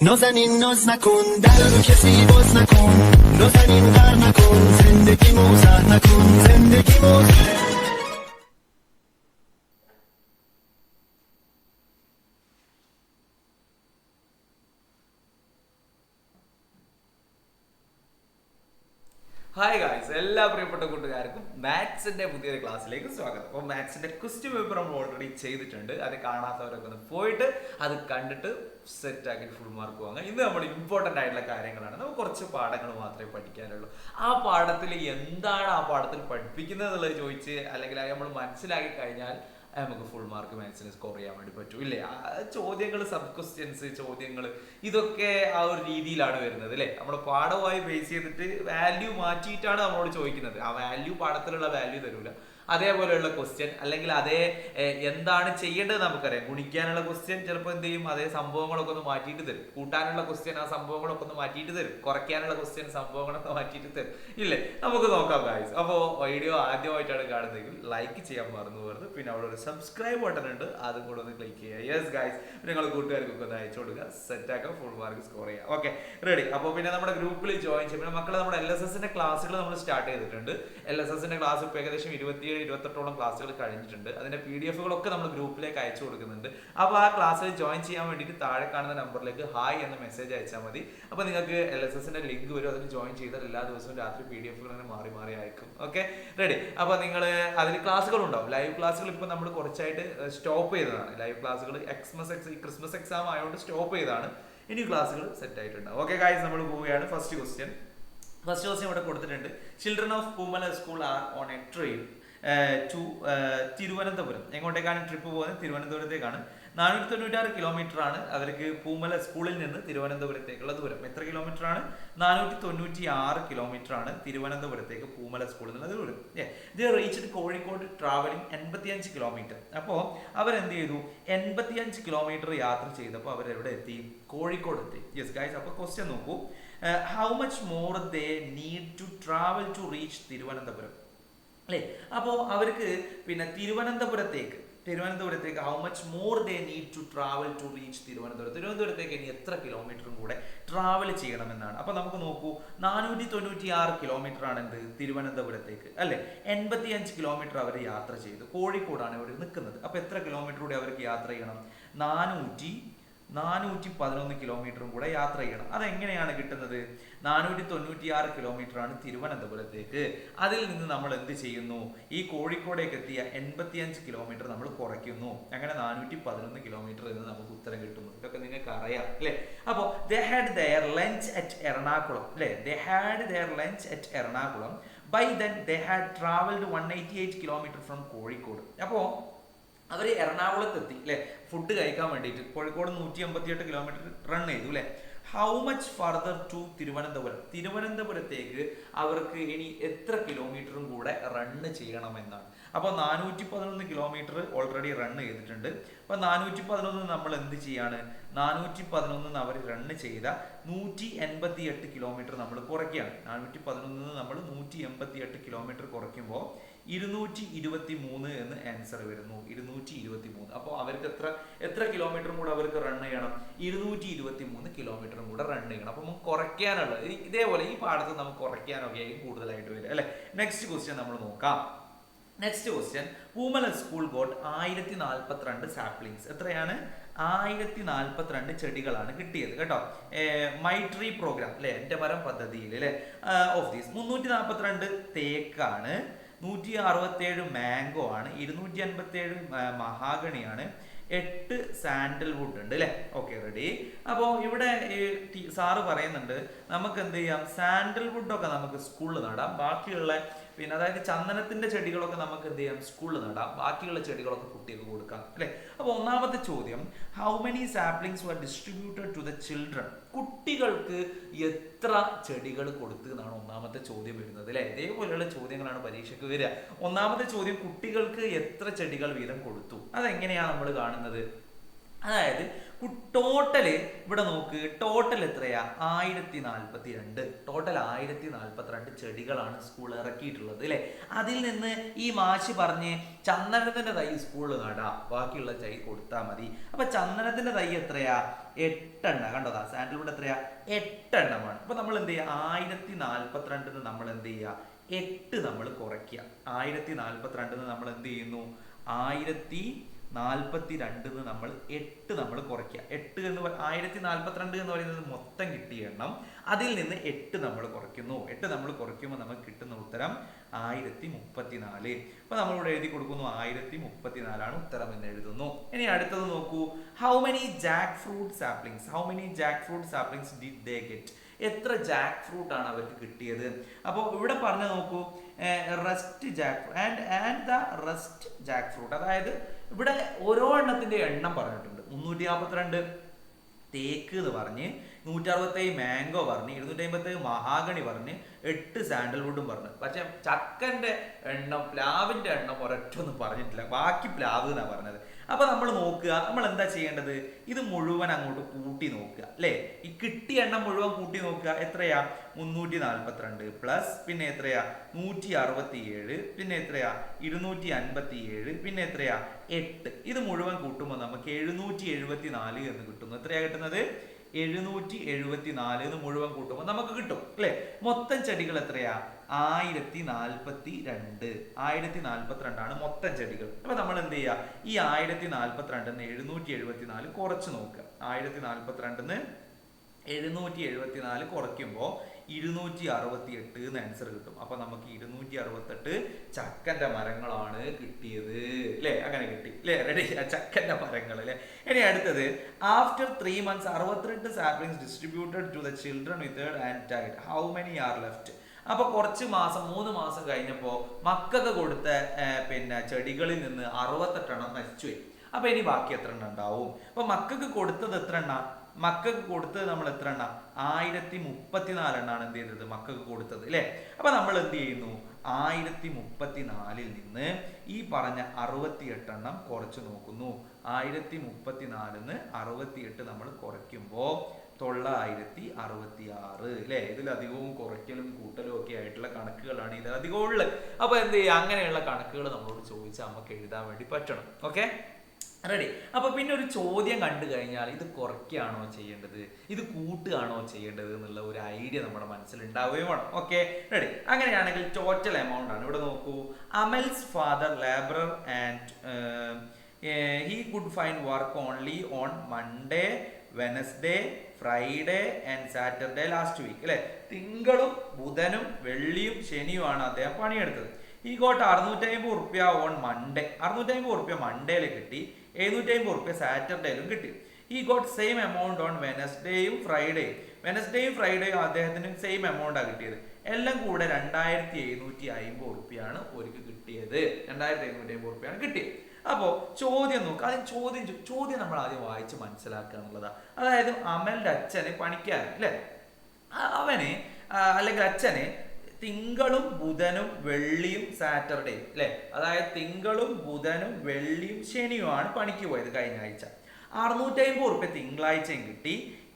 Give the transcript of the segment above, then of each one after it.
نازنین ناز نکن در رو کسی باز نکن نازنین غر نکن زندگی موزه نکن زندگی موزه hi guys, എല്ലാ പ്രിയപ്പെട്ട കൂട്ടുകാർക്കും മാത്സിന്റെ പുതിയൊരു ക്ലാസ്സിലേക്ക് സ്വാഗതം. അപ്പോൾ മാത്സിന്റെ ക്വസ്റ്റ്യൻ പേപ്പർ നമ്മൾ ഓൾറെഡി ചെയ്തിട്ടുണ്ട്. അത് കാണാത്തവരൊക്കെ ഒന്ന് പോയിട്ട് അത് കണ്ടിട്ട് സെറ്റ് ആക്കി ഫുൾ മാർക്ക് വാങ്ങാം. ഇന്ന് നമ്മൾ ഇമ്പോർട്ടൻ്റ് ആയിട്ടുള്ള കാര്യങ്ങളാണ്. നമുക്ക് കുറച്ച് പാഠങ്ങൾ മാത്രമേ പഠിക്കാനുള്ളൂ. ആ പാഠത്തിൽ എന്താണ് ആ പാഠത്തിൽ പഠിപ്പിക്കുന്നത് എന്നുള്ളത് ചോദിച്ച് അല്ലെങ്കിൽ അത് നമ്മൾ മനസ്സിലാക്കി കഴിഞ്ഞാൽ നമുക്ക് ഫുൾ മാർക്ക് മാത്സിന് സ്കോർ ചെയ്യാൻ വേണ്ടി പറ്റും ഇല്ലേ. ചോദ്യങ്ങൾ, സബ് ക്വസ്റ്റ്യൻസ് ചോദ്യങ്ങൾ, ഇതൊക്കെ ആ ഒരു രീതിയിലാണ് വരുന്നത് അല്ലേ. നമ്മുടെ പാഠവുമായി ബേസ് ചെയ്തിട്ട് വാല്യൂ മാറ്റിയിട്ടാണ് നമ്മളോട് ചോദിക്കുന്നത്. ആ വാല്യൂ പാഠത്തിലുള്ള വാല്യൂ തരൂല. അതേപോലെയുള്ള ക്വസ്റ്റ്യൻ അല്ലെങ്കിൽ അതേ എന്താണ് ചെയ്യേണ്ടത് നമുക്കറിയാം. ഗുണിക്കാനുള്ള ക്വസ്റ്റ്യൻ ചിലപ്പോൾ എന്ത് ചെയ്യും, അതേ സംഭവങ്ങളൊക്കെ ഒന്ന് മാറ്റിയിട്ട് തരും. കൂട്ടാനുള്ള ക്വസ്റ്റ്യൻ ആ സംഭവങ്ങളൊക്കെ ഒന്ന് മാറ്റിയിട്ട് തരും. കുറയ്ക്കാനുള്ള ക്വസ്റ്റ്യൻ സംഭവങ്ങളൊക്കെ മാറ്റിയിട്ട് തരും ഇല്ലേ. നമുക്ക് നോക്കാം ഗായ്സ്. അപ്പോൾ വീഡിയോ ആദ്യമായിട്ടാണ് കാണുന്നതെങ്കിൽ ലൈക്ക് ചെയ്യാൻ മറന്നു പോകരുത്. പിന്നെ അവിടെ ഒരു സബ്സ്ക്രൈബ് ബട്ടൺ ഉണ്ട്, അതും കൂടെ ഒന്ന് ക്ലിക്ക് ചെയ്യുക. യെസ് ഗായ്സ്, നിങ്ങൾ കൂട്ടുകാർക്കൊക്കെ ഒന്ന് അയച്ചു കൊടുക്കുക. സെറ്റാക്കാം, ഫുൾ മാർക്ക് സ്കോർ ചെയ്യാം. Okay, ready. അപ്പോൾ പിന്നെ നമ്മുടെ ഗ്രൂപ്പിൽ ജോയിൻ ചെയ്യും. പിന്നെ മക്കളെ നമ്മുടെ LSSന്റെ ക്ലാസ്സുകൾ നമ്മൾ സ്റ്റാർട്ട് ചെയ്തിട്ടുണ്ട്. LSSന്റെ ക്ലാസ് ഇപ്പോൾ ഏകദേശം 27-28ഓളം ക്ലാസ്സുകൾ കഴിഞ്ഞിട്ടുണ്ട്. അതിന്റെ PDF-കളൊക്കെ നമ്മൾ ഗ്രൂപ്പിലേക്ക് അയച്ചു കൊടുക്കുന്നുണ്ട്. അപ്പോൾ ആ ക്ലാസ്സിൽ ജോയിൻ ചെയ്യാൻ വേണ്ടിയിട്ട് താഴെ കാണുന്ന നമ്പറിലേക്ക് ഹായ് എന്ന മെസ്സേജ് അയച്ചാൽ മതി. അപ്പോൾ നിങ്ങൾക്ക് LSSന്റെ ലിങ്ക് വരും. അതിൽ ജോയിൻ ചെയ്താൽ എല്ലാ ദിവസവും രാത്രി PDF-കൾ അങ്ങനെ മാറി മാറി അയക്കും. Okay, ready. അപ്പോൾ നിങ്ങൾ അതിൽ ക്ലാസ്സുകൾ ഉണ്ടാവും. ലൈവ് ക്ലാസ്സുകൾ ഇപ്പോൾ നമ്മൾ കുറച്ചായിട്ട് സ്റ്റോപ്പ് ചെയ്തതാണ്. ലൈവ് ക്ലാസ്സുകൾ ക്രിസ്മസ് എക്സാം ആയതുകൊണ്ട് സ്റ്റോപ്പ് ചെയ്തതാണ്. ഇനി ക്ലാസ്സുകൾ സെറ്റ് ആയിട്ടുണ്ടാവും. ഓക്കെ ഗായ്സ്, നമ്മൾ പോവുകയാണ്. ഫസ്റ്റ് ക്വസ്റ്റ്യൻ ഇവിടെ കൊടുത്തിട്ടുണ്ട്. Children of Poomala school are on a train to Thiruvananthapuram. എങ്ങോട്ടേക്കാണ് ട്രിപ്പ് പോകുന്നത്? തിരുവനന്തപുരത്തേക്കാണ്. 496 കിലോമീറ്റർ ആണ് അവർക്ക് പൂമല സ്കൂളിൽ നിന്ന് തിരുവനന്തപുരത്തേക്കുള്ള ദൂരം. എത്ര കിലോമീറ്റർ ആണ്? 496 കിലോമീറ്റർ ആണ് തിരുവനന്തപുരത്തേക്ക് പൂമല സ്കൂളിൽ നിന്ന് ദൂരം. ദേ റീച്ച്ഡ് കോഴിക്കോട് ട്രാവലിംഗ് 85 കിലോമീറ്റർ. അപ്പോൾ അവരെന്ത് ചെയ്തു? 85 കിലോമീറ്റർ യാത്ര ചെയ്തപ്പോൾ അവരെവിടെ എത്തി? കോഴിക്കോട് എത്തി. യെസ് ഗൈസ്, അപ്പോൾ ക്വസ്റ്റ്യൻ നോക്കൂ. How much more they need to travel to reach Thiruvananthapuram അല്ലേ. അപ്പോൾ അവർക്ക് പിന്നെ തിരുവനന്തപുരത്തേക്ക് how much more they need to travel to reach തിരുവനന്തപുരത്തേക്ക് ഇനി എത്ര കിലോമീറ്ററും കൂടെ ട്രാവൽ ചെയ്യണമെന്നാണ്. അപ്പോൾ നമുക്ക് നോക്കൂ, 496 കിലോമീറ്റർ ആണ് എന്ത് തിരുവനന്തപുരത്തേക്ക് അല്ലെ. 85 കിലോമീറ്റർ അവർ യാത്ര ചെയ്തു. കോഴിക്കോടാണ് അവർ നിൽക്കുന്നത്. അപ്പോൾ എത്ര കിലോമീറ്റർ കൂടെ അവർക്ക് യാത്ര ചെയ്യണം? 411 കിലോമീറ്ററും കൂടെ യാത്ര ചെയ്യണം. അതെങ്ങനെയാണ് കിട്ടുന്നത്? 496 കിലോമീറ്റർ ആണ് തിരുവനന്തപുരത്തേക്ക്. അതിൽ നിന്ന് നമ്മൾ എന്ത് ചെയ്യുന്നു? ഈ കോഴിക്കോടേക്ക് എത്തിയ 85 കിലോമീറ്റർ നമ്മൾ കുറയ്ക്കുന്നു. അങ്ങനെ 411 കിലോമീറ്റർ എന്ന് നമുക്ക് ഉത്തരം കിട്ടുന്നു. ഇതൊക്കെ നിങ്ങൾക്ക് അറിയാം അല്ലേ. അപ്പോൾ they had their lunch at Ernakulam അല്ലേ. they had their lunch at Ernakulam. by then they had traveled 188 kilometre from Kozhikode. അപ്പോൾ അവർ എറണാകുളത്തെത്തി അല്ലെ, ഫുഡ് കഴിക്കാൻ വേണ്ടിയിട്ട്. കോഴിക്കോട് 188 കിലോമീറ്റർ റൺ ചെയ്തു അല്ലെ. ഹൗ മച്ച് ഫർദർ ടു തിരുവനന്തപുരത്തേക്ക് അവർക്ക് ഇനി എത്ര കിലോമീറ്ററും കൂടെ റണ്ണ് ചെയ്യണമെന്നാണ്. അപ്പോൾ 411 കിലോമീറ്റർ ഓൾറെഡി റൺ ചെയ്തിട്ടുണ്ട്. അപ്പോൾ 411 നമ്മൾ എന്ത് ചെയ്യാണ്? 411 അവർ റണ്ണ് ചെയ്ത 188 കിലോമീറ്റർ നമ്മൾ കുറയ്ക്കുകയാണ്. 411 നമ്മൾ 188 കിലോമീറ്റർ കുറയ്ക്കുമ്പോൾ 223 എന്ന് ആൻസർ വരുന്നു. 223. അപ്പോൾ അവർക്ക് എത്ര കിലോമീറ്ററും കൂടെ അവർക്ക് റൺ ചെയ്യണം? 223 കിലോമീറ്ററും കൂടെ റൺ ചെയ്യണം. അപ്പോൾ നമുക്ക് കുറയ്ക്കാനുള്ളത് ഇതേപോലെ ഈ പാഠത്ത് നമുക്ക് കുറയ്ക്കാനൊക്കെ കൂടുതലായിട്ട് വരും അല്ലെ. നെക്സ്റ്റ് ക്വസ്റ്റ്യൻ നമ്മൾ നോക്കാം. Next question, Poomala school got 1042 saplings. എത്രയാണ്? 1042 ചെടികളാണ് കിട്ടിയത് കേട്ടോ. മൈ ട്രീ പ്രോഗ്രാം അല്ലെ, എൻ്റെ മരം പദ്ധതിയിൽ അല്ലെ. ഓഫ് ദീസ് 342 തേക്കാണ്, 167 മാംഗോ ആണ്, 257 മഹാഗണിയാണ്, 8 സാൻഡൽവുഡ് ഉണ്ട് അല്ലെ. Okay, ready. അപ്പോൾ ഇവിടെ സാറ് പറയുന്നുണ്ട് നമുക്ക് എന്ത് ചെയ്യാം? സാൻഡൽവുഡ് ഒക്കെ നമുക്ക് സ്കൂളിൽ നടാം. ബാക്കിയുള്ള പിന്നെ അതായത് ചന്ദനത്തിന്റെ ചെടികളൊക്കെ നമുക്ക് എന്ത് ചെയ്യാം? സ്കൂളിൽ നടാം. ബാക്കിയുള്ള ചെടികളൊക്കെ കുട്ടികൾക്ക് കൊടുക്കാം അല്ലെ. അപ്പോൾ ഒന്നാമത്തെ ചോദ്യം, how many saplings were distributed to the children? കുട്ടികൾക്ക് എത്ര ചെടികൾ കൊടുത്തു എന്നാണ് ഒന്നാമത്തെ ചോദ്യം വരുന്നത് അല്ലെ. ഇതേപോലെയുള്ള ചോദ്യങ്ങളാണ് പരീക്ഷയ്ക്ക് വരിക. ഒന്നാമത്തെ ചോദ്യം, കുട്ടികൾക്ക് എത്ര ചെടികൾ വീതം കൊടുത്തു. അതെങ്ങനെയാണ് നമ്മൾ കാണുന്നത്? അതായത് ടോട്ടല് ഇവിടെ നോക്ക്, ടോട്ടൽ എത്രയാ? 1042. ടോട്ടൽ 1042 ചെടികളാണ് സ്കൂൾ ഇറക്കിയിട്ടുള്ളത് അല്ലേ. അതിൽ നിന്ന് ഈ മാഷ് പറഞ്ഞ് ചന്ദനത്തിന്റെ തൈ സ്കൂളിൽ നടാ, ബാക്കിയുള്ള തൈ കൊടുത്താൽ മതി. അപ്പൊ ചന്ദനത്തിന്റെ തൈ എത്രയാ? 8 എണ്ണം. കണ്ടോതാ, സാൻഡൽവുഡ് എത്രയാ? 8 എണ്ണമാണ്. അപ്പൊ നമ്മൾ എന്ത് ചെയ്യുക? 1042 നമ്മൾ എന്ത് ചെയ്യുക? 8 നമ്മൾ കുറയ്ക്കുക. 1042 നമ്മൾ എന്ത് ചെയ്യുന്നു? 1042 നമ്മൾ 8 നമ്മൾ കുറയ്ക്കുക. 8 എന്ന് 1042 എന്ന് പറയുന്നത് മൊത്തം കിട്ടിയ എണ്ണം, അതിൽ നിന്ന് 8 നമ്മൾ കുറയ്ക്കുന്നു. 8 നമ്മൾ കുറയ്ക്കുമ്പോൾ നമുക്ക് കിട്ടുന്ന ഉത്തരം 1034. അപ്പൊ നമ്മളിവിടെ എഴുതി കൊടുക്കുന്നു 1034 ഉത്തരം എന്ന് എഴുതുന്നു. ഇനി അടുത്തത് നോക്കൂ, how many Jack fruit saplings did they get? എത്ര ജാക്ക് ഫ്രൂട്ട് ആണ് അവർക്ക് കിട്ടിയത്? അപ്പോൾ ഇവിടെ പറഞ്ഞു നോക്കൂ, rest Jack and the rest Jack fruit. അതായത് ഇവിടെ ഓരോ എണ്ണത്തിന്റെ എണ്ണം പറഞ്ഞിട്ടുണ്ട്. 342 തേക്ക് എന്ന് പറഞ്ഞ്, 167 മാംഗോ പറഞ്ഞ്, 257 മഹാഗണി പറഞ്ഞ്, 8 സാൻഡൽവുഡും പറഞ്ഞു. പക്ഷെ ചക്കന്റെ എണ്ണം, പ്ലാവിന്റെ എണ്ണം ഒരൊറ്റൊന്നും പറഞ്ഞിട്ടില്ല. ബാക്കി പ്ലാവ് എന്നാ പറഞ്ഞത്. അപ്പൊ നമ്മൾ നോക്കുക, നമ്മൾ എന്താ ചെയ്യേണ്ടത്? ഇത് മുഴുവൻ അങ്ങോട്ട് കൂട്ടി നോക്കുക അല്ലെ. ഈ കിട്ടിയ എണ്ണം മുഴുവൻ കൂട്ടി നോക്കുക. എത്രയാ? 342 പ്ലസ് പിന്നെ എത്രയാ? 167, പിന്നെ എത്രയാ? 257, പിന്നെ എത്രയാ? 8. ഇത് മുഴുവൻ കൂട്ടുമ്പോൾ നമുക്ക് 774 എന്ന് കിട്ടുന്നു. എത്രയാ കിട്ടുന്നത്? 774 എന്ന് മുഴുവൻ കൂട്ടുമ്പോൾ നമുക്ക് കിട്ടും അല്ലെ. മൊത്തം ചെടികൾ എത്രയാ? 1042. 1042 ആണ് മൊത്തം ചെടികൾ. അപ്പൊ നമ്മൾ എന്ത് ചെയ്യുക? ഈ 1042 774 കുറച്ച് നോക്കുക. 1042 774 കുറയ്ക്കുമ്പോൾ 268 എന്ന് ആൻസർ കിട്ടും. അപ്പൊ നമുക്ക് 268 ചക്കന്റെ മരങ്ങളാണ് കിട്ടിയത് അല്ലെ. അങ്ങനെ കിട്ടി അല്ലെ. റെഡി? ചക്കന്റെ മരങ്ങൾ അല്ലെ. ഇനി അടുത്തത്, after 3 months 62 saplings distributed to the children withered and died. How many are left? അപ്പൊ കുറച്ച് മാസം, 3 മാസം കഴിഞ്ഞപ്പോ മക്കൾക്ക് കൊടുത്ത പിന്നെ ചെടികളിൽ നിന്ന് 68 എണ്ണം നശിച്ചുപോയി. അപ്പൊ ഇനി ബാക്കി എത്ര എണ്ണം ഉണ്ടാവും? അപ്പൊ മക്കൾക്ക് കൊടുത്തത് എത്ര എണ്ണം? മക്കൾക്ക് കൊടുത്തത് നമ്മൾ എത്ര എണ്ണം? 1034 എണ്ണാണ് എന്ത് ചെയ്തത്? മക്കൾക്ക് കൊടുത്തത് അല്ലെ. അപ്പൊ നമ്മൾ എന്ത് ചെയ്യുന്നു? 1034 നിന്ന് ഈ പറഞ്ഞ 68 എണ്ണം കുറച്ച് നോക്കുന്നു. 1034 68 നമ്മൾ കുറയ്ക്കുമ്പോ 966 അല്ലെ. ഇതിലധികവും കുറയ്ക്കലും കൂട്ടലും ഒക്കെ ആയിട്ടുള്ള കണക്കുകളാണ് ഇതിലധികം ഉള്ളത്. അപ്പൊ എന്ത് ചെയ്യുക? അങ്ങനെയുള്ള കണക്കുകൾ നമ്മളോട് ചോദിച്ചാൽ നമുക്ക് എഴുതാൻ വേണ്ടി പറ്റണം. Okay, ready? അപ്പൊ പിന്നെ ഒരു ചോദ്യം കണ്ടു കഴിഞ്ഞാൽ ഇത് കുറയ്ക്കുകയാണോ ചെയ്യേണ്ടത്, ഇത് കൂട്ടുകയാണോ ചെയ്യേണ്ടത് എന്നുള്ള ഒരു ഐഡിയ നമ്മുടെ മനസ്സിൽ ഉണ്ടാവുകയും വേണം. Okay, ready? അങ്ങനെയാണെങ്കിൽ ടോട്ടൽ എമൗണ്ട് ആണ്. ഇവിടെ നോക്കൂ, Amal's father labourer and he could find work only on Monday, Wednesday, Friday and Saturday last week അല്ലെ. തിങ്കളും ബുധനും വെള്ളിയും ശനിയുമാണ് അദ്ദേഹം പണിയെടുത്തത്. ഈ ഗോട്ട് 650 റുപ്യ ഓൺ മൺഡേ. 650 റുപ്യ മൺഡേയില് കിട്ടി, 750 റുപ്യ സാറ്റർഡേയിലും കിട്ടി. ഈ ഗോട്ട് സെയിം എമൗണ്ട് ഓൺ വെനസ്ഡേയും ഫ്രൈഡേയും. വെനസ്ഡേയും ഫ്രൈഡേയും അദ്ദേഹത്തിന് സെയിം എമൗണ്ടാണ് കിട്ടിയത്. എല്ലാം കൂടെ 2750 റുപ്യാണ് ഒരിക്കൽ കിട്ടിയത്. 2750 റുപ്യാണ് കിട്ടിയത്. അപ്പോൾ ചോദ്യം നോക്കുക. ആദ്യം ചോദ്യം നമ്മൾ ആദ്യം വായിച്ച് മനസ്സിലാക്കുക എന്നുള്ളതാണ്. അതായത് അമലിന്റെ അച്ഛന് പണിക്കാരൻ അല്ലെ, അവന് അല്ലെങ്കിൽ അച്ഛന് തിങ്കളും ബുധനും വെള്ളിയും സാറ്റർഡേയും അല്ലെ, അതായത് തിങ്കളും ബുധനും വെള്ളിയും ശനിയുമാണ് പണിക്ക് പോയത് കഴിഞ്ഞ ആഴ്ച. 650 റുപ്യ തിങ്കളാഴ്ചയും കിട്ടി,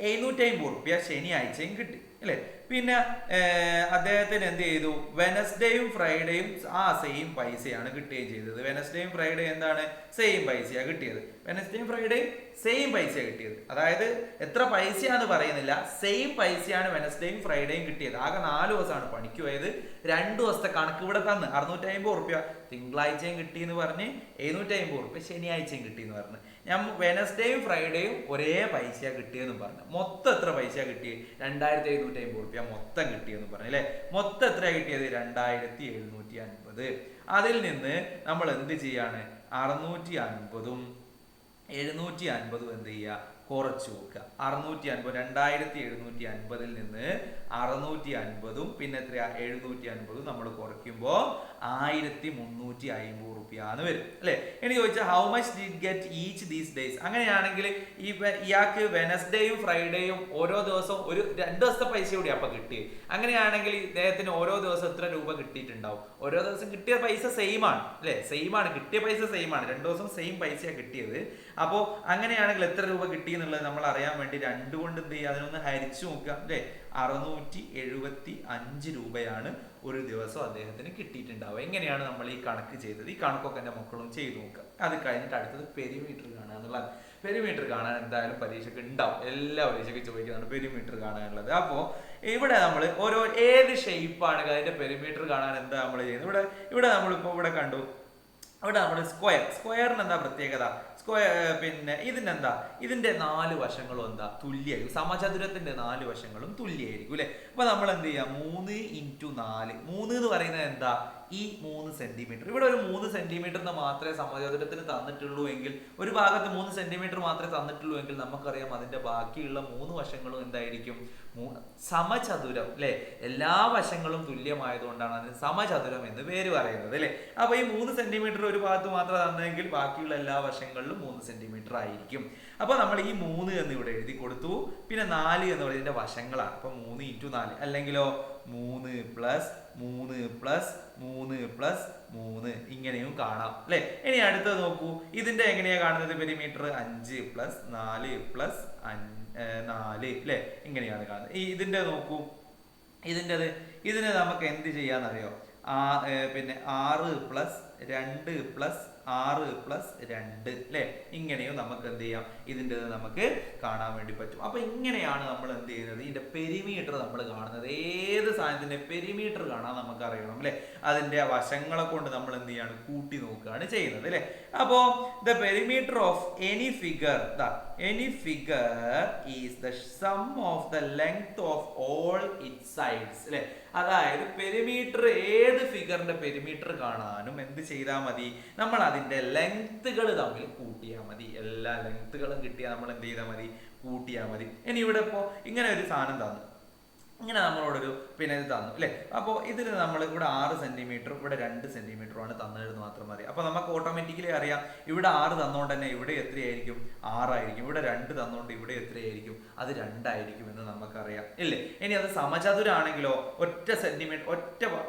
750 റുപ്യ ശനിയാഴ്ചയും കിട്ടി അല്ലെ. പിന്നെ അദ്ദേഹത്തിന് എന്ത് ചെയ്തു? വെനസ്ഡേയും ഫ്രൈഡേയും ആ സെയിം പൈസയാണ് കിട്ടുകയും ചെയ്തത്. വെനസ്ഡേയും ഫ്രൈഡേ എന്താണ്? സെയിം പൈസയാണ് കിട്ടിയത്. വെനസ്ഡേയും ഫ്രൈഡേയും സെയിം പൈസയാണ് കിട്ടിയത്. അതായത് എത്ര പൈസയാണെന്ന് പറയുന്നില്ല, സെയിം പൈസയാണ് വെനസ്ഡേയും ഫ്രൈഡേയും കിട്ടിയത്. ആകെ 4 ദിവസമാണ് പണിക്ക് പോയത്. 2 ദിവസത്തെ കണക്ക് ഇവിടെ തന്ന് 650 റുപ്യ തിങ്കളാഴ്ചയും കിട്ടിയെന്ന് പറഞ്ഞ്, 750 റുപ്യ ശനിയാഴ്ചയും കിട്ടിയെന്ന് പറഞ്ഞ്, ഞാൻ വെനസ്ഡേയും ഫ്രൈഡേയും ഒരേ പൈസയാണ് കിട്ടിയെന്നും പറഞ്ഞു. മൊത്തം എത്ര പൈസയാണ് കിട്ടിയത്? 2750 റുപ്യ മൊത്തം കിട്ടിയെന്ന് പറഞ്ഞു അല്ലെ. മൊത്തം എത്ര കിട്ടിയത്? 2750. അതിൽ നിന്ന് നമ്മൾ എന്ത് ചെയ്യാണ്? 650ഉം 750 എന്ത് ചെയ്യുക? കുറച്ച് നോക്കുക. 2750 നിന്ന് 650ഉം പിന്നെ എത്രയാ? 750 നമ്മൾ കുറയ്ക്കുമ്പോൾ 1350 റുപ്യാന്ന് വരും അല്ലെ. ഇനി ചോദിച്ചാൽ how much did get each these days. അങ്ങനെയാണെങ്കിൽ ഇയാൾക്ക് വെനസ്ഡേയും ഫ്രൈഡേയും ഓരോ ദിവസം ഒരു 2 ദിവസത്തെ പൈസ കൂടി അപ്പൊ കിട്ടി. അങ്ങനെയാണെങ്കിൽ ഇദ്ദേഹത്തിന് ഓരോ ദിവസം എത്ര രൂപ കിട്ടിയിട്ടുണ്ടാവും? ഓരോ ദിവസം കിട്ടിയ പൈസ സെയിം ആണ് അല്ലെ, സെയിം ആണ്, കിട്ടിയ പൈസ സെയിം ആണ്. 2 ദിവസം സെയിം പൈസയാണ് കിട്ടിയത്. അപ്പോൾ അങ്ങനെയാണെങ്കിൽ എത്ര രൂപ കിട്ടി? എന്നുള്ളത് നമ്മൾ അറിയാൻ വേണ്ടി 2 കൊണ്ട് എന്ത് ചെയ്യുക, അതിനൊന്ന് ഹരിച്ചു നോക്കുക അല്ലേ. 675 രൂപയാണ് ഒരു ദിവസം അദ്ദേഹത്തിന് കിട്ടിയിട്ടുണ്ടാവുക. എങ്ങനെയാണ് നമ്മൾ ഈ കണക്ക് ചെയ്തത്? ഈ കണക്കൊക്കെ എൻ്റെ മക്കളും ചെയ്തു നോക്കുക. അത് കഴിഞ്ഞിട്ട് അടുത്തത് പെരിമീറ്റർ കാണുക എന്നുള്ളതാണ്. പെരിമീറ്റർ കാണാൻ എന്തായാലും പരീക്ഷയ്ക്ക് ഉണ്ടാവും, എല്ലാ പരീക്ഷയ്ക്ക് ചോദിക്കുന്നതാണ് പെരിമീറ്റർ കാണാനുള്ളത്. അപ്പോൾ ഇവിടെ നമ്മൾ ഏത് ഷേപ്പാണ് അതിന്റെ പെരിമീറ്റർ കാണാൻ എന്താ നമ്മൾ ചെയ്യുന്നത്? ഇവിടെ നമ്മളിപ്പോൾ ഇവിടെ കണ്ടു, ഇവിടെ നമ്മൾ സ്ക്വയറിന് എന്താ പ്രത്യേകത? പിന്നെ ഇതിന്റെ 4 വശങ്ങളും എന്താ തുല്യമായിരിക്കും. സമചതുരത്തിന്റെ 4 വശങ്ങളും തുല്യമായിരിക്കും അല്ലെ. അപ്പൊ നമ്മൾ എന്ത് ചെയ്യാം, 3 × 4. 3 എന്ന് പറയുന്നത് എന്താ, ഈ 3 സെന്റിമീറ്റർ. ഇവിടെ ഒരു 3 സെന്റിമീറ്ററിന് മാത്രമേ സമചതുരത്തിന് തന്നിട്ടുള്ളൂ എങ്കിൽ, ഒരു ഭാഗത്ത് 3 സെന്റിമീറ്റർ മാത്രമേ തന്നിട്ടുള്ളൂ എങ്കിൽ നമുക്കറിയാം അതിന്റെ ബാക്കിയുള്ള 3 വശങ്ങളും എന്തായിരിക്കും, സമചതുരം അല്ലെ. എല്ലാ വശങ്ങളും തുല്യമായതുകൊണ്ടാണ് അതിന് സമചതുരം എന്ന് പേര് പറയുന്നത് അല്ലെ. അപ്പൊ ഈ 3 സെന്റിമീറ്റർ ഒരു ഭാഗത്ത് മാത്രം തന്നെങ്കിൽ ബാക്കിയുള്ള എല്ലാ വശങ്ങളിലും 3 സെന്റിമീറ്റർ ആയിരിക്കും. അപ്പൊ നമ്മൾ ഈ 3 എന്ന് ഇവിടെ എഴുതി കൊടുത്തു. പിന്നെ 4 എന്ന് പറയുന്നതിന്റെ വശങ്ങളാണ്. അപ്പൊ 3 × 4 അല്ലെങ്കിലോ 3 + 3 + 3 + 3 ഇങ്ങനെയും കാണാം അല്ലെ. ഇനി അടുത്തത് നോക്കൂ, ഇതിന്റെ എങ്ങനെയാ കാണുന്നത് പെരിമീറ്റർ? 5 + 4 + 4 അല്ലെ, ഇങ്ങനെയാണ് കാണുന്നത്. ഇതിന്റെ നോക്കൂ, ഇതിന് നമുക്ക് എന്ത് ചെയ്യാന്നറിയോ? പിന്നെ 6 + 2 + 6 + 2 അല്ലെ, ഇങ്ങനെയും നമുക്ക് എന്ത് ചെയ്യാം, ഇതിൻ്റെ നമുക്ക് കാണാൻ വേണ്ടി പറ്റും. അപ്പൊ ഇങ്ങനെയാണ് നമ്മൾ എന്ത് ചെയ്യുന്നത്, ഇതിന്റെ പെരിമീറ്റർ നമ്മൾ കാണുന്നത്. ഏത് സാധനത്തിന്റെ പെരിമീറ്റർ കാണാൻ നമുക്ക് അറിയണം അല്ലെ. അതിന്റെ വശങ്ങളെ കൊണ്ട് നമ്മൾ എന്ത് ചെയ്യാണ്, കൂട്ടി നോക്കുകയാണ് ചെയ്യുന്നത് അല്ലെ. അപ്പോ the perimeter of any figure is the sum of the length of all it's sides അല്ലെ. അതായത് പെരിമീറ്റർ, ഏത് ഫിഗറിന്റെ പെരിമീറ്റർ കാണാനും എന്ത് ചെയ്താൽ മതി, നമ്മൾ അതിന്റെ ലെങ്ത്തുകൾ തമ്മിൽ കൂട്ടിയാൽ മതി. എല്ലാ ലെങ്ത്തുകളും കിട്ടിയാൽ നമ്മൾ എന്ത് ചെയ്താൽ മതി, കൂട്ടിയാൽ മതി. ഇനി ഇവിടെ ഇപ്പോ ഇങ്ങനെ ഒരു സാധനം തന്നു, ഇങ്ങനെ നമ്മളോടൊരു പിന്നെ ഇത് തന്നു അല്ലെ. അപ്പോൾ ഇതിന് നമ്മൾ ഇവിടെ 6 സെന്റിമീറ്ററും ഇവിടെ 2 സെന്റിമീറ്ററുമാണ് തന്നതെന്ന് മാത്രം മതി. അപ്പൊ നമുക്ക് ഓട്ടോമാറ്റിക്കലി അറിയാം, ഇവിടെ 6 തന്നുകൊണ്ട് തന്നെ ഇവിടെ എത്രയായിരിക്കും, 6 ആയിരിക്കും. ഇവിടെ 2 തന്നുകൊണ്ട് ഇവിടെ എത്രയായിരിക്കും, അത് 2 ആയിരിക്കും എന്ന് നമുക്കറിയാം ഇല്ലേ. ഇനി അത് സമചതുരാണെങ്കിലോ, ഒറ്റ സെന്റിമീറ്റർ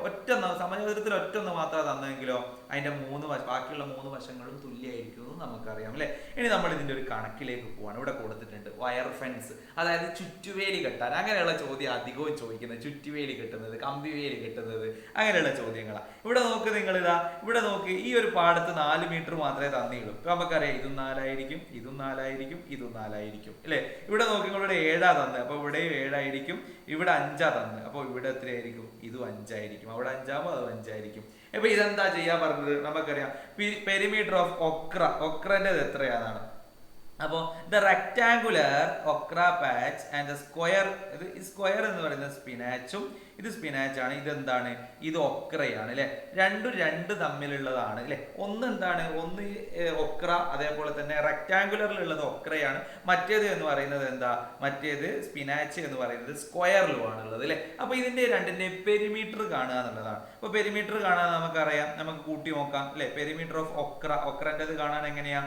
ഒറ്റ സമചതുരത്തിൽ ഒറ്റൊന്ന് മാത്രം തന്നെങ്കിലോ അതിന്റെ ബാക്കിയുള്ള 3 വശങ്ങളും തുല്യമായിരിക്കും എന്ന് നമുക്കറിയാം അല്ലെ. ഇനി നമ്മൾ ഇതിന്റെ ഒരു കണക്കിലേക്ക് പോവാണ്. ഇവിടെ കൊടുത്തിട്ടുണ്ട് വയർ ഫെൻസ്, അതായത് ചുറ്റുവേലി കെട്ടാൻ. അങ്ങനെയുള്ള ചോദ്യം അധികവും ചോദിക്കുന്നത്, ചുറ്റുവേലി കെട്ടുന്നത്, കമ്പിവേലി കെട്ടുന്നത്, അങ്ങനെയുള്ള ചോദ്യങ്ങളാണ്. ഇവിടെ നോക്ക് നിങ്ങൾ, ഇവിടെ നോക്ക്, ഈ ഒരു പാടത്ത് 4 മീറ്റർ മാത്രമേ തന്നിയുള്ളൂ. ഇപ്പൊ നമുക്കറിയാം ഇതും 4 ആയിരിക്കും, ഇതും 4 ആയിരിക്കും, ഇതും 4 ആയിരിക്കും അല്ലെ. ഇവിടെ നോക്കി, ഇവിടെ 7 തന്നത്, അപ്പൊ ഇവിടെ 7 ആയിരിക്കും. ഇവിടെ 5 തന്നത്, അപ്പൊ ഇവിടെ എത്രയായിരിക്കും, ഇതും 5 ആയിരിക്കും. അവിടെ 5 ആകുമ്പോൾ അത് 5 ആയിരിക്കും. അപ്പൊ ഇതെന്താ ചെയ്യാൻ പറഞ്ഞത്, നമുക്കറിയാം പെരിമീറ്റർ ഓഫ് ഒക്രന്റെ എത്രയാണെന്നാണ്. അപ്പോൾ the rectangular ഒക്ര patch and the square, ഇത് സ്ക്വയർ എന്ന് പറയുന്നത് സ്പിനാച്ചും, ഇത് സ്പിനാച്ച് ആണ്. ഇതെന്താണ്, ഇത് ഒക്രയാണ് അല്ലെ. രണ്ട് തമ്മിലുള്ളതാണ് അല്ലെ. ഒന്ന് എന്താണ്, ഒന്ന് ഒക്ര, അതേപോലെ തന്നെ റെക്ടാങ്കുലറിലുള്ളത് ഒക്രയാണ്. മറ്റേത് എന്ന് പറയുന്നത് എന്താ, മറ്റേത് സ്പിനാച്ച് എന്ന് പറയുന്നത് സ്ക്വയറിലുമാണുള്ളത് അല്ലെ. അപ്പൊ ഇതിന്റെ രണ്ടിന്റെയും പെരിമീറ്റർ കാണുക എന്നുള്ളതാണ്. അപ്പൊ പെരിമീറ്റർ കാണാൻ നമുക്കറിയാം, നമുക്ക് കൂട്ടി നോക്കാം അല്ലെ. പെരിമീറ്റർ ഓഫ് ഒക്രൻ്റെത് കാണാൻ എങ്ങനെയാ,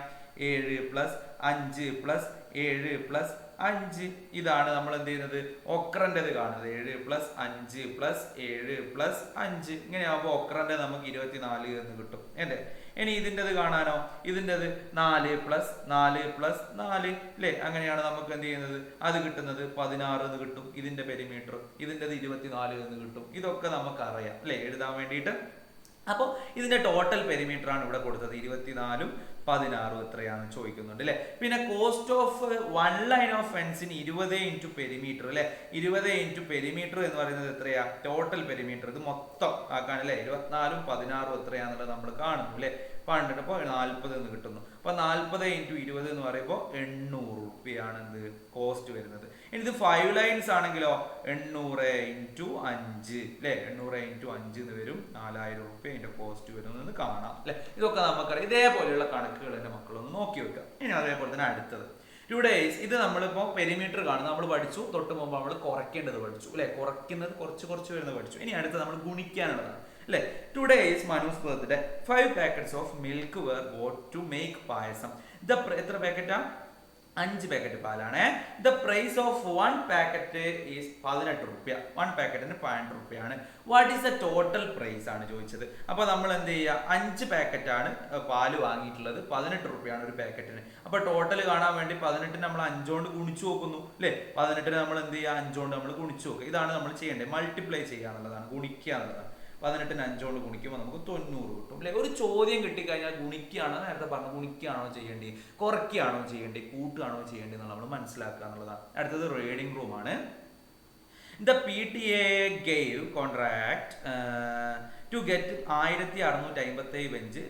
7 + 5 + 7 + 5 ഇതാണ് നമ്മൾ എന്ത് ചെയ്യുന്നത്, ഒക്രൻ്റെത് കാണുന്നത്. 7 + 5 + 7 + 5 ഇങ്ങനെയാകുമ്പോൾ ഒക്രൻ്റെ നമുക്ക് 24 എന്ന് കിട്ടും അല്ലേ. ഇനി ഇതിൻ്റെത് കാണാനോ, ഇതിൻ്റെത് 4 + 4 + 4 അല്ലേ. അങ്ങനെയാണ് നമുക്ക് എന്ത് ചെയ്യുന്നത്, അത് കിട്ടുന്നത് 16 എന്ന് കിട്ടും. ഇതിന്റെ പെരിമീറ്റർ, ഇതിൻ്റെത് 24 എന്ന് കിട്ടും. ഇതൊക്കെ നമുക്ക് അറിയാം അല്ലേ, എഴുതാൻ വേണ്ടിയിട്ട്. അപ്പോൾ ഇതിന്റെ ടോട്ടൽ പെരിമീറ്റർ ആണ് ഇവിടെ കൊടുത്തത്. 24 16 എത്രയാണെന്ന് ചോദിക്കുന്നുണ്ട് അല്ലെ. പിന്നെ കോസ്റ്റ് ഓഫ് 1 ലൈൻ ഓഫ് ഫെൻസിന് 20 × പെരിമീറ്റർ അല്ലെ. 20 × പെരിമീറ്റർ എന്ന് പറയുന്നത് എത്രയാ, ടോട്ടൽ പെരിമീറ്റർ. ഇത് മൊത്തം ആക്കാൻ അല്ലെ. 24 16 എത്രയാന്നുള്ളത് നമ്മൾ കാണുന്നു അല്ലെ. പണ്ടിട്ട് ഇപ്പോൾ 40 എന്ന് കിട്ടുന്നു. അപ്പൊ 40 × 20 എന്ന് പറയുമ്പോൾ 800 രൂപയാണ് എന്ത് കോസ്റ്റ് വരുന്നത്. ഇനി ഇത് 5 ലൈൻസ് ആണെങ്കിലോ 800 × 5 അല്ലെ. 800 × 5 എന്ന് വരും. 4000 രൂപ അതിന്റെ കോസ്റ്റ് വരുന്നത് കാണാം അല്ലെ. ഇതൊക്കെ നമുക്കറിയാം. ഇതേപോലെയുള്ള കണക്കുകൾ എന്റെ മക്കളൊന്ന് നോക്കി വെക്കുക. ഇനി അതേപോലെ തന്നെ അടുത്തത് ടുഡേയ്സ്, ഇത് നമ്മളിപ്പോ പെരിമീറ്റർ കാണുന്നത് നമ്മൾ പഠിച്ചു. തൊട്ട് മുമ്പ് നമ്മൾ കുറയ്ക്കേണ്ടത് പഠിച്ചു അല്ലെ. കുറയ്ക്കുന്നത് കുറച്ച് വരുന്നത് പഠിച്ചു. ഇനി അടുത്ത് നമ്മൾ ഗുണിക്കാനുള്ളതാണ് അല്ലെ. Today is Manu's birthday. 5 packets of milk were bought to make payasam. എത്ര പാക്കറ്റാ, 5 പാക്കറ്റ് പാലാണ്. The price of 1 packet is 18 rupee. 1 പാക്കറ്റിന് 18 റുപ്യാണ്. What is the total price ആണ് ചോദിച്ചത്. അപ്പോൾ നമ്മൾ എന്ത് ചെയ്യുക, 5 പാക്കറ്റാണ് പാല് വാങ്ങിയിട്ടുള്ളത്, 18 റുപ്യാണ് ഒരു പാക്കറ്റിന്. അപ്പോൾ ടോട്ടൽ കാണാൻ വേണ്ടി 18 നമ്മൾ 5 കൊണ്ട് ഗുണിച്ചു നോക്കുന്നു അല്ലേ. 18 നമ്മൾ എന്ത് ചെയ്യുക, 5 കൊണ്ട് നമ്മൾ ഗുണിച്ചു നോക്കുക. ഇതാണ് നമ്മൾ ചെയ്യേണ്ടത്, മൾട്ടിപ്ലൈ ചെയ്യുക എന്നുള്ളതാണ്, ഗുണിക്കുക എന്നുള്ളതാണ്. 18 5 കൊണ്ട് ഗുണിക്കുമ്പോൾ നമുക്ക് 90 കിട്ടും അല്ലെ. ഒരു ചോദ്യം കിട്ടിക്കഴിഞ്ഞാൽ ഗുണിക്കുകയാണോ, നേരത്തെ പറഞ്ഞു ഗുണിക്കുകയാണോ ചെയ്യേണ്ടി, കുറയ്ക്കുകയാണോ ചെയ്യേണ്ടി, കൂട്ടുകയാണോ ചെയ്യേണ്ടി എന്നുള്ള നമ്മൾ മനസ്സിലാക്കുക എന്നുള്ളതാണ്. അടുത്തത് റീഡിംഗ് റൂം ആണ്. The PTA gave contract to get 1657 bench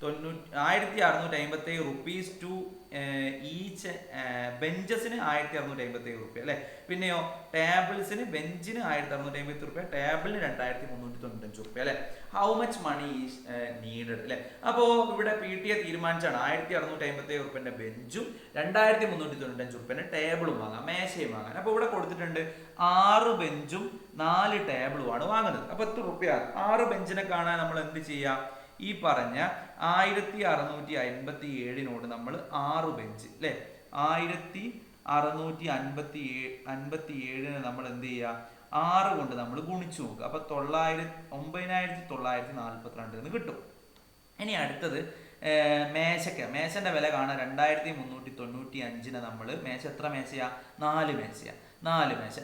1657 rupees to each ബെഞ്ചസിന് 1657 റുപ്യ അല്ലെ. പിന്നെയോ ടേബിൾസിന്, ബെഞ്ചിന് 1657 റുപ്യ, ടേബിളിന് 2395 റുപ്യ അല്ലെ. How much money is needed അല്ലെ. അപ്പോൾ ഇവിടെ PTA തീരുമാനിച്ചാണ് 1657 റുപ്യന്റെ ബെഞ്ചും 2395 റുപ്യന്റെ ടേബിളും വാങ്ങാം, മേശയും വാങ്ങാൻ. അപ്പോൾ ഇവിടെ കൊടുത്തിട്ടുണ്ട് 6 ബെഞ്ചും 4 ടേബിളുമാണ് വാങ്ങുന്നത്. അപ്പോൾ എത്ര റുപ്യാണ്? 6 ബെഞ്ചിനെ കാണാൻ നമ്മൾ എന്ത് ചെയ്യാം, ഈ പറഞ്ഞ 1657 നമ്മൾ 6 ബെഞ്ച് അല്ലെ, 1657 നമ്മൾ എന്ത് ചെയ്യുക, 6 കൊണ്ട് നമ്മൾ ഗുണിച്ചു നോക്കുക. അപ്പൊ 9942 എന്ന് കിട്ടും. ഇനി അടുത്തത് മേശന്റെ വില കാണാൻ 2395 നമ്മൾ മേശ എത്ര മേശയാ, 4 മേശയാ. 4 മേശ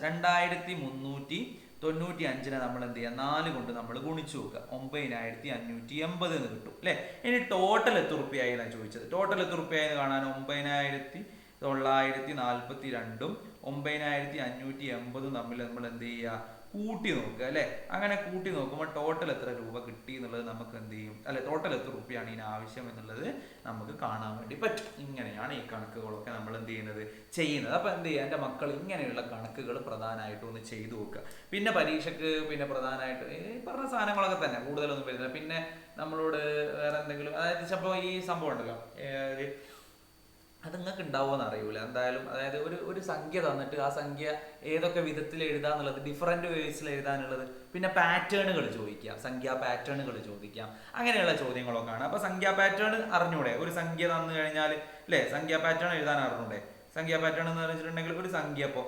2395 നമ്മൾ എന്ത് ചെയ്യുക, 4 കൊണ്ട് നമ്മൾ ഗുണിച്ചു നോക്കുക, 9580 എന്ന് കിട്ടും അല്ലെ. ഇനി ടോട്ടൽ എത്ര റുപ്യായി എന്നാണ് ചോദിച്ചത്. ടോട്ടൽ എത്ര റുപ്യായി കാണാൻ 9942 9580 തമ്മിൽ നമ്മൾ എന്ത് ചെയ്യുക, കൂട്ടി നോക്കുക അല്ലെ. അങ്ങനെ കൂട്ടി നോക്കുമ്പോൾ ടോട്ടൽ എത്ര രൂപ കിട്ടി എന്നുള്ളത് നമുക്ക് എന്ത് ചെയ്യും അല്ലെ, ടോട്ടൽ എത്ര റുപ്യാണ് ഇതിന് ആവശ്യം എന്നുള്ളത് നമുക്ക് കാണാൻ വേണ്ടി പറ്റും. ഇങ്ങനെയാണ് ഈ കണക്കുകളൊക്കെ നമ്മൾ എന്ത് ചെയ്യുന്നത്. അപ്പൊ എന്ത് ചെയ്യുക, എൻ്റെ മക്കൾ ഇങ്ങനെയുള്ള കണക്കുകൾ പ്രധാനമായിട്ടും ഒന്ന് ചെയ്തു നോക്കുക. പിന്നെ പരീക്ഷക്ക് പിന്നെ പ്രധാനമായിട്ട് പറഞ്ഞ സാധനങ്ങളൊക്കെ തന്നെ, കൂടുതലൊന്നും വരുന്നില്ല. പിന്നെ നമ്മളോട് വേറെ എന്തെങ്കിലും, അതായത് ചിലപ്പോൾ ഈ സംഭവം ഉണ്ടല്ലോ, അത് നിങ്ങൾക്ക് ഉണ്ടാവുമെന്ന് അറിയൂല എന്തായാലും. അതായത് ഒരു സംഖ്യ തന്നിട്ട് ആ സംഖ്യ ഏതൊക്കെ വിധത്തിൽ എഴുതാന്നുള്ളത്, ഡിഫറെന്റ് വേസിൽ എഴുതാനുള്ളത്, പിന്നെ പാറ്റേണുകൾ ചോദിക്കാം, സംഖ്യാ പാറ്റേണുകൾ ചോദിക്കാം, അങ്ങനെയുള്ള ചോദ്യങ്ങളൊക്കെയാണ്. അപ്പൊ സംഖ്യാ പാറ്റേൺ അറിഞ്ഞൂടെ, ഒരു സംഖ്യ തന്നു കഴിഞ്ഞാൽ അല്ലെ, സംഖ്യാ പാറ്റേൺ എഴുതാൻ അറിഞ്ഞൂടെ. സംഖ്യാ പാറ്റേൺ എന്ന് വെച്ചിട്ടുണ്ടെങ്കിൽ ഒരു സംഖ്യ ഇപ്പോൾ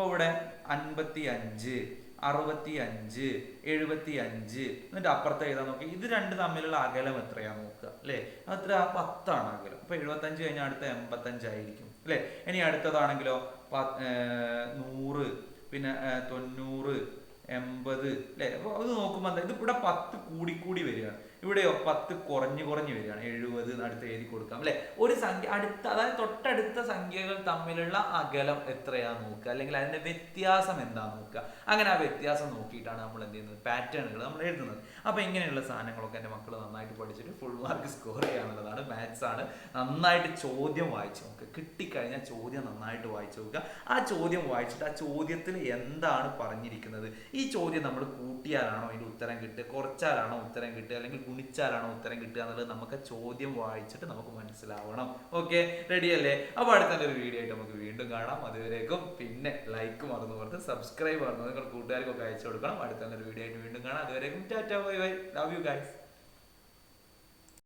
ഇവിടെ 55 65 75 എന്നിട്ട് അപ്പുറത്ത് എഴുതാൻ നോക്കി. ഇത് രണ്ട് തമ്മിലുള്ള അകലം എത്രയാന്ന് നോക്കുക അല്ലെ. അത്ര 10 ആണ് അകലം. അപ്പൊ 75 കഴിഞ്ഞാൽ അടുത്ത 85 ആയിരിക്കും അല്ലെ. ഇനി അടുത്തതാണെങ്കിലോ 100 പിന്നെ 90 80 അല്ലെ. അപ്പൊ അത് നോക്കുമ്പോൾ എന്താ, ഇത് ഇവിടെ 10 കൂടി വരികയാണ്, ഇവിടെയോ 10 കുറഞ്ഞു വരികയാണ്, 70 അടുത്ത് എഴുതി കൊടുക്കാം അല്ലെ. ഒരു സംഖ്യ അടുത്ത, അതായത് തൊട്ടടുത്ത സംഖ്യകൾ തമ്മിലുള്ള അകലം എത്രയാ നോക്കുക, അല്ലെങ്കിൽ അതിന്റെ വ്യത്യാസം എന്താ നോക്കുക. അങ്ങനെ ആ വ്യത്യാസം നോക്കിയിട്ടാണ് നമ്മൾ എന്ത് ചെയ്യുന്നത്, പാറ്റേണുകൾ നമ്മൾ എഴുതുന്നത്. അപ്പൊ ഇങ്ങനെയുള്ള സാധനങ്ങളൊക്കെ എൻ്റെ മക്കൾ നന്നായിട്ട് പഠിച്ചിട്ട് ഫുൾ മാർക്ക് സ്കോർ ചെയ്യാനുള്ളതാണ്. മാത്സ് ആണ്. നന്നായിട്ട് ചോദ്യം വായിച്ചു നോക്കുക, കിട്ടിക്കഴിഞ്ഞാൽ ചോദ്യം നന്നായിട്ട് വായിച്ചു നോക്കുക. ആ ചോദ്യം വായിച്ചിട്ട് ആ ചോദ്യത്തിൽ എന്താണ് പറഞ്ഞിരിക്കുന്നത്, ഈ ചോദ്യം നമ്മൾ കൂട്ടിയാലാണോ അതിന്റെ ഉത്തരം കിട്ടുക, കുറച്ചാലാണോ ഉത്തരം കിട്ടുക, അല്ലെങ്കിൽ ഗുണിച്ചാലാണോ ഉത്തരം കിട്ടുക എന്നുള്ളത് നമുക്ക് ചോദ്യം വായിച്ചിട്ട് നമുക്ക് മനസ്സിലാവണം. ഓക്കെ, റെഡി അല്ലേ? അപ്പോൾ അടുത്ത ഒരു വീഡിയോ ആയിട്ട് നമുക്ക് വീണ്ടും കാണാം. അതുവരേക്കും പിന്നെ ലൈക്ക് മറന്നു കൊടുത്ത് സബ്സ്ക്രൈബ് മറന്നു നിങ്ങൾ കൂട്ടുകാർക്കൊക്കെ അയച്ചു കൊടുക്കണം. അടുത്ത ഒരു വീഡിയോ ആയിട്ട് വീണ്ടും കാണാം. അതുവരേക്കും tata bye bye, love you guys.